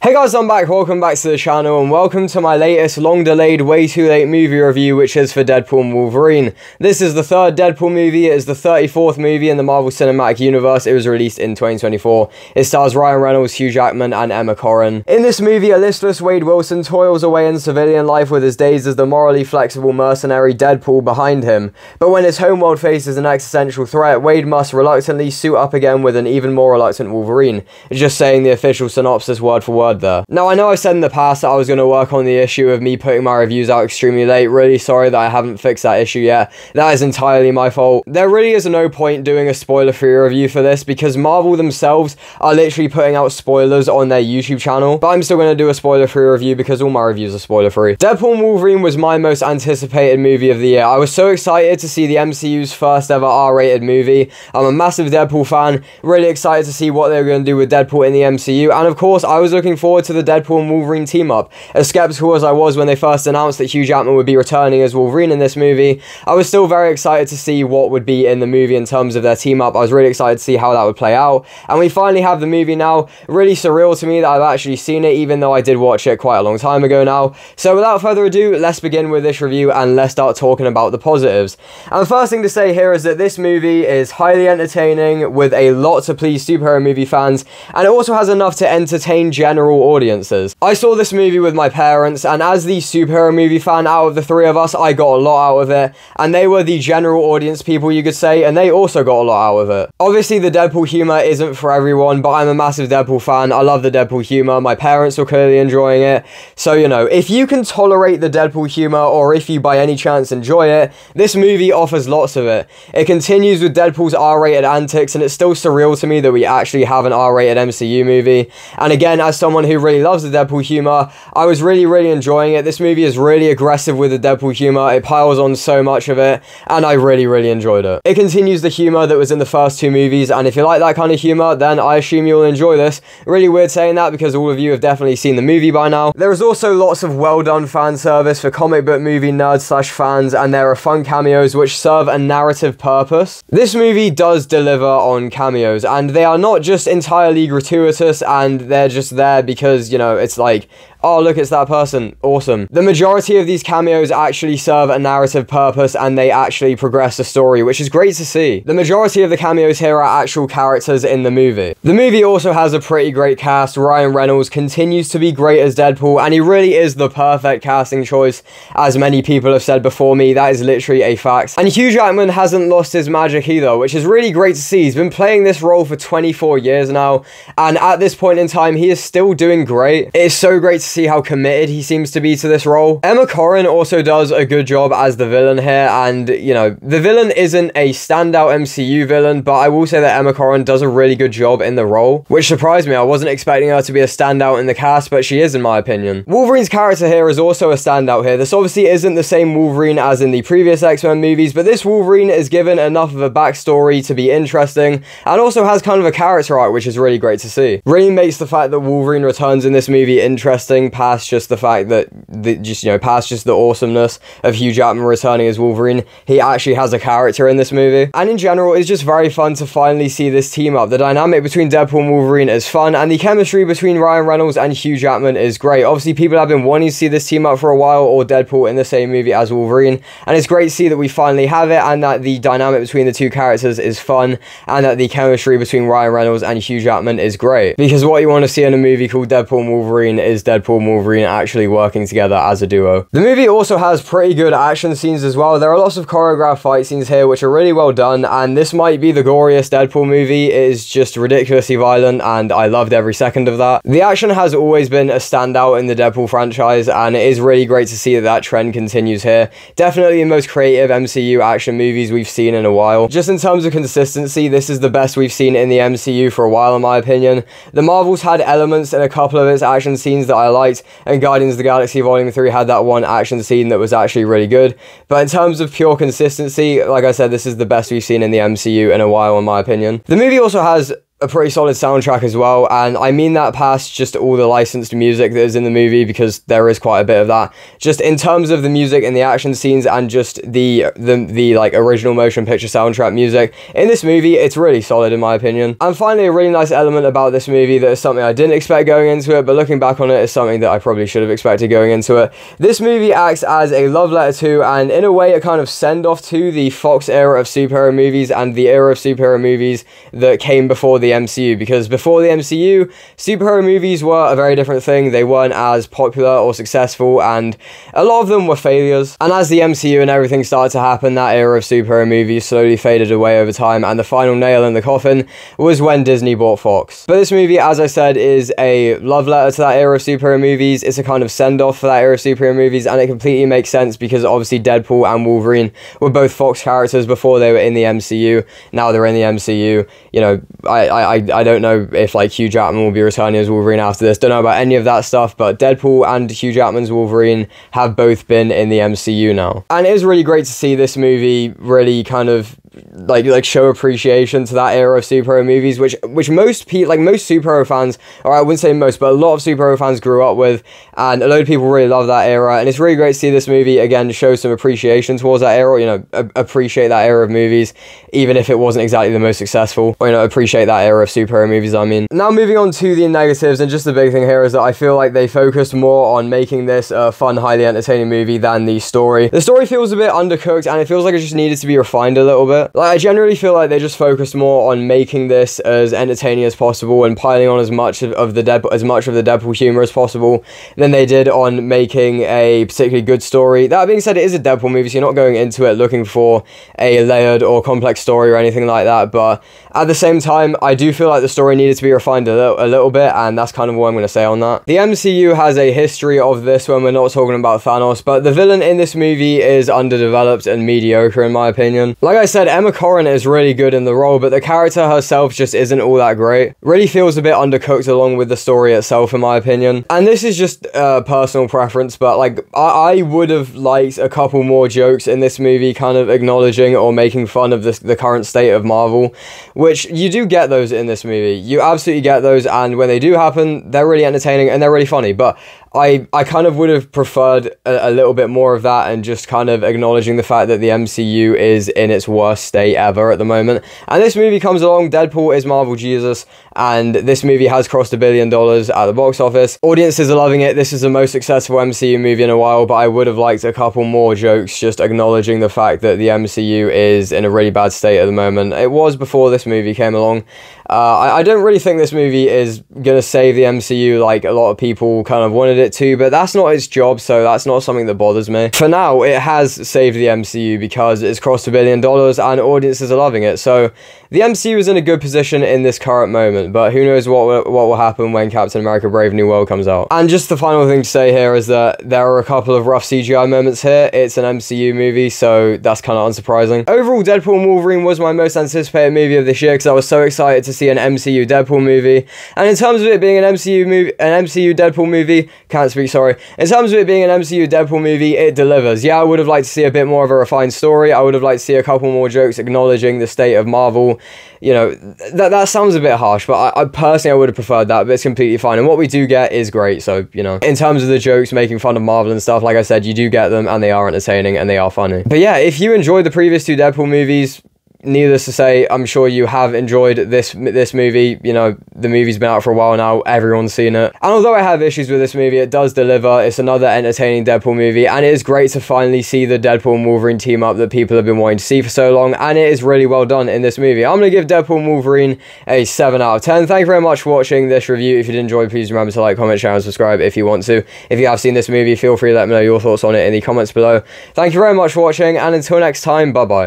Hey guys, I'm back, welcome back to the channel, and welcome to my latest long-delayed, way too late movie review, which is for Deadpool and Wolverine. This is the third Deadpool movie, it is the 34th movie in the Marvel Cinematic Universe. It was released in 2024. It stars Ryan Reynolds, Hugh Jackman, and Emma Corrin. In this movie, a listless Wade Wilson toils away in civilian life with his days as the morally flexible mercenary Deadpool behind him. But when his homeworld faces an existential threat, Wade must reluctantly suit up again with an even more reluctant Wolverine. Just saying the official synopsis word for word there. Now, I know I've said in the past that I was going to work on the issue of me putting my reviews out extremely late. Really sorry that I haven't fixed that issue yet. That is entirely my fault. There really is no point doing a spoiler-free review for this because Marvel themselves are literally putting out spoilers on their YouTube channel. But I'm still going to do a spoiler-free review because all my reviews are spoiler-free. Deadpool and Wolverine was my most anticipated movie of the year. I was so excited to see the MCU's first ever R-rated movie. I'm a massive Deadpool fan. Really excited to see what they were going to do with Deadpool in the MCU. And of course, I was looking forward to the Deadpool and Wolverine team up. As skeptical as I was when they first announced that Hugh Jackman would be returning as Wolverine in this movie, I was still very excited to see what would be in the movie in terms of their team up. I was really excited to see how that would play out, and we finally have the movie now. Really surreal to me that I've actually seen it, even though I did watch it quite a long time ago now. So without further ado, let's begin with this review and let's start talking about the positives. And the first thing to say here is that this movie is highly entertaining with a lot to please superhero movie fans, and it also has enough to entertain general audiences. I saw this movie with my parents, and as the superhero movie fan out of the three of us, I got a lot out of it, and they were the general audience people, you could say, and they also got a lot out of it. Obviously, the Deadpool humor isn't for everyone, but I'm a massive Deadpool fan. I love the Deadpool humor. My parents were clearly enjoying it. So, you know, if you can tolerate the Deadpool humor, or if you by any chance enjoy it, this movie offers lots of it. It continues with Deadpool's R-rated antics, and it's still surreal to me that we actually have an R-rated MCU movie. And again, as someone who really loves the Deadpool humor, I was really enjoying it. This movie is really aggressive with the Deadpool humor. It piles on so much of it, and I really enjoyed it. It continues the humor that was in the first two movies, and if you like that kind of humor, then I assume you'll enjoy this. Really weird saying that because all of you have definitely seen the movie by now. There is also lots of well done fan service for comic book movie nerds slash fans, and there are fun cameos which serve a narrative purpose. This movie does deliver on cameos, and they are not just entirely gratuitous and they're just there because, you know, it's like, oh look, it's that person, awesome. The majority of these cameos actually serve a narrative purpose and they actually progress the story, which is great to see. The majority of the cameos here are actual characters in the movie. The movie also has a pretty great cast. Ryan Reynolds continues to be great as Deadpool, and he really is the perfect casting choice. As many people have said before me, that is literally a fact. And Hugh Jackman hasn't lost his magic either, which is really great to see. He's been playing this role for 24 years now, and at this point in time, he is still doing great. It is so great to see how committed he seems to be to this role. Emma Corrin also does a good job as the villain here, and, you know, the villain isn't a standout MCU villain, but I will say that Emma Corrin does a really good job in the role, which surprised me. I wasn't expecting her to be a standout in the cast, but she is in my opinion. Wolverine's character here is also a standout here. This obviously isn't the same Wolverine as in the previous X-Men movies, but this Wolverine is given enough of a backstory to be interesting, and also has kind of a character arc, which is really great to see. Really makes the fact that Wolverine returns in this movie interesting, past just the fact that, past just the awesomeness of Hugh Jackman returning as Wolverine. He actually has a character in this movie. And in general, it's just very fun to finally see this team up. The dynamic between Deadpool and Wolverine is fun, and the chemistry between Ryan Reynolds and Hugh Jackman is great. Obviously, people have been wanting to see this team up for a while, or Deadpool in the same movie as Wolverine, and it's great to see that we finally have it, and that the dynamic between the two characters is fun, and that the chemistry between Ryan Reynolds and Hugh Jackman is great. Because what you want to see in a movie called Deadpool and Wolverine is Deadpool and Wolverine actually working together as a duo. The movie also has pretty good action scenes as well. There are lots of choreographed fight scenes here which are really well done, and this might be the goriest Deadpool movie. It is just ridiculously violent, and I loved every second of that. The action has always been a standout in the Deadpool franchise, and it is really great to see that that trend continues here. Definitely the most creative MCU action movies we've seen in a while. Just in terms of consistency, this is the best we've seen in the MCU for a while in my opinion. The Marvels had elements in a couple of its action scenes that I liked, and Guardians of the Galaxy Volume 3 had that one action scene that was actually really good. But in terms of pure consistency, like I said, this is the best we've seen in the MCU in a while in my opinion. The movie also has a pretty solid soundtrack as well, and I mean that past just all the licensed music that is in the movie, because there is quite a bit of that. Just in terms of the music and the action scenes and just the like original motion picture soundtrack music in this movie, it's really solid in my opinion. And finally, a really nice element about this movie that is something I didn't expect going into it, but looking back on it is something that I probably should have expected going into it. This movie acts as a love letter to, and in a way a kind of send off to, the Fox era of superhero movies and the era of superhero movies that came before the MCU, because before the MCU, superhero movies were a very different thing. They weren't as popular or successful, and a lot of them were failures. And as the MCU and everything started to happen, that era of superhero movies slowly faded away over time, and the final nail in the coffin was when Disney bought Fox. But this movie, as I said, is a love letter to that era of superhero movies. It's a kind of send-off for that era of superhero movies, and it completely makes sense because obviously Deadpool and Wolverine were both Fox characters before they were in the MCU. Now they're in the MCU. You know, I don't know if like Hugh Jackman will be returning as Wolverine after this. Don't know about any of that stuff, but Deadpool and Hugh Jackman's Wolverine have both been in the MCU now. And it is really great to see this movie really kind of like show appreciation to that era of superhero movies, which most people, like most superhero fans, or I wouldn't say most, but a lot of superhero fans grew up with, and a load of people really love that era. And it's really great to see this movie again show some appreciation towards that era, you know, appreciate that era of movies, even if it wasn't exactly the most successful, or, you know, appreciate that era of superhero movies, I mean. Now moving on to the negatives, and just the big thing here is that I feel like they focused more on making this a fun, highly entertaining movie than the story. The story feels a bit undercooked, and it feels like it just needed to be refined a little bit. Like, I generally feel like they just focused more on making this as entertaining as possible and piling on as much of the Deadpool humor as possible than they did on making a particularly good story. That being said, it is a Deadpool movie, so you're not going into it looking for a layered or complex story or anything like that, but at the same time, I do feel like the story needed to be refined a little bit, and that's kind of what I'm going to say on that. The MCU has a history of this when we're not talking about Thanos, but the villain in this movie is underdeveloped and mediocre in my opinion. Like I said, Emma Corrin is really good in the role, but the character herself just isn't all that great. Really feels a bit undercooked along with the story itself in my opinion. And this is just personal preference, but like I would have liked a couple more jokes in this movie kind of acknowledging or making fun of the current state of Marvel, which you do get those in this movie. You absolutely get those, and when they do happen, they're really entertaining and they're really funny, but I kind of would have preferred a little bit more of that, and just kind of acknowledging the fact that the MCU is in its worst state ever at the moment. And this movie comes along, Deadpool is Marvel Jesus, and this movie has crossed $1 billion at the box office. Audiences are loving it. This is the most successful MCU movie in a while, but I would have liked a couple more jokes just acknowledging the fact that the MCU is in a really bad state at the moment. It was before this movie came along. I don't really think this movie is gonna save the MCU like a lot of people kind of wanted it to, but that's not its job, so that's not something that bothers me. For now, it has saved the MCU because it's crossed $1 billion and audiences are loving it, so the MCU is in a good position in this current moment, but who knows what will happen when Captain America Brave New World comes out. And just the final thing to say here is that there are a couple of rough CGI moments here. It's an MCU movie, so that's kind of unsurprising. Overall, Deadpool and Wolverine was my most anticipated movie of this year because I was so excited to see an MCU Deadpool movie. And in terms of it being an MCU Deadpool movie, can't speak, sorry. In terms of it being an MCU Deadpool movie, it delivers. Yeah, I would have liked to see a bit more of a refined story. I would have liked to see a couple more jokes acknowledging the state of Marvel. You know, that sounds a bit harsh, but I personally would have preferred that, but it's completely fine. And what we do get is great, so, you know, in terms of the jokes making fun of Marvel and stuff, like I said, you do get them, and they are entertaining, and they are funny. But yeah, if you enjoyed the previous two Deadpool movies, needless to say, I'm sure you have enjoyed this movie. You know, the movie's been out for a while now, everyone's seen it. And although I have issues with this movie, it does deliver. It's another entertaining Deadpool movie, and it is great to finally see the Deadpool and Wolverine team up that people have been wanting to see for so long, and it is really well done in this movie. I'm going to give Deadpool and Wolverine a 7 out of 10. Thank you very much for watching this review. If you did enjoy, please remember to like, comment, share, and subscribe if you want to. If you have seen this movie, feel free to let me know your thoughts on it in the comments below. Thank you very much for watching, and until next time, bye-bye.